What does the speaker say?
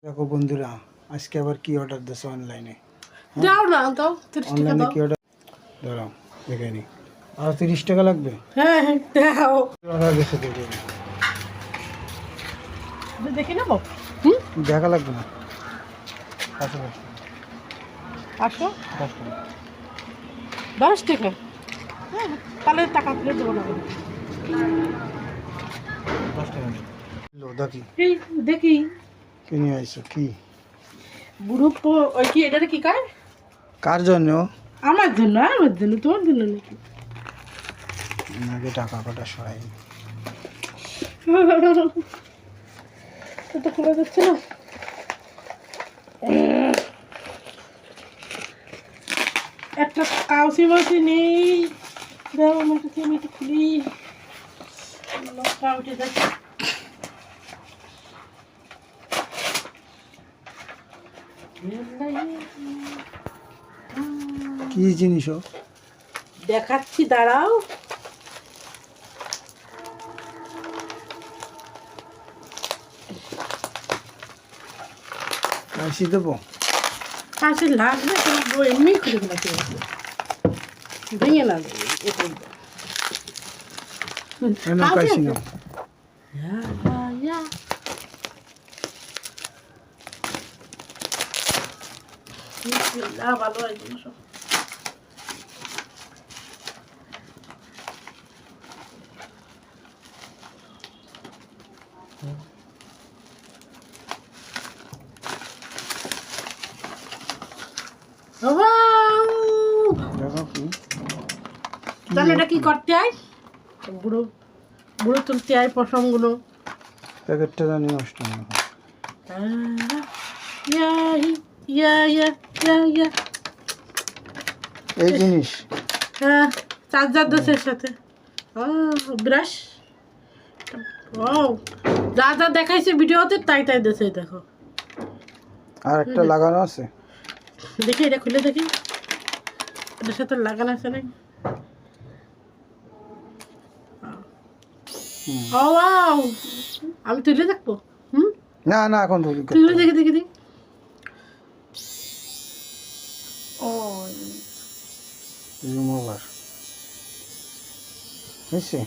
দেখো বন্ধুরা, আজকে আবার কি অর্ডার দিয়েছো অনলাইনে? দাও না দাও 30 টাকা অনলাইনে দাও। কি অর্ডার? দাঁড়াও দেখে নি। আর 30 টাকা লাগবে? হ্যাঁ হ্যাঁ দাও। অর্ডার দিয়েছো দেখে নি। দেখে নেবো। হুম দেখা লাগবে না। আসো আসো 10 টাকা। 10 টাকা। হ্যাঁ তাহলে টাকা ফেলে দেবো না। 10 টাকা লো দেখি। এই দেখি কি নিয়ে আইছো? কি বুড়ো ওই কি এটা কি কার? কার জন্য? আমার জন্য তোমার জন্য নাকি? আগে টাকা কাটা সরাই। এটা খোলা যাচ্ছে না। একটা কাউসি মাসি নেই। দাও আমার কাছে, আমি একটু খুলি। লঙ্কা উঠে যাচ্ছে। কি জিনিস? দেখাচ্ছি দাঁড়াও। কাশি দেবো? কাছে লাগবে তো এমনি খুলে দিলাম, ভেঙে না কাশি না। ভালো হয় জিনিস। দেখো কি তাহলে এটা কি করতে হয়? বুড়ো বুড়ো তুলতে হয় পশমগুলো। প্যাকেটটা জানি নষ্ট না হয়। এই জিনিস চার্জার দোষের সাথে ব্রাশ যা যা দেখাইছে ভিডিওতে তাই তাই দেশে দেখো। আর একটা লাগানো আছে, দেখি এটা খুলে দেখি, এটার সাথে লাগানো আছে নাকি। আমি তুলে দেখবো। না না এখন তুলে দেখি দেখি দেখি। ও রিমুভার হয়েছে।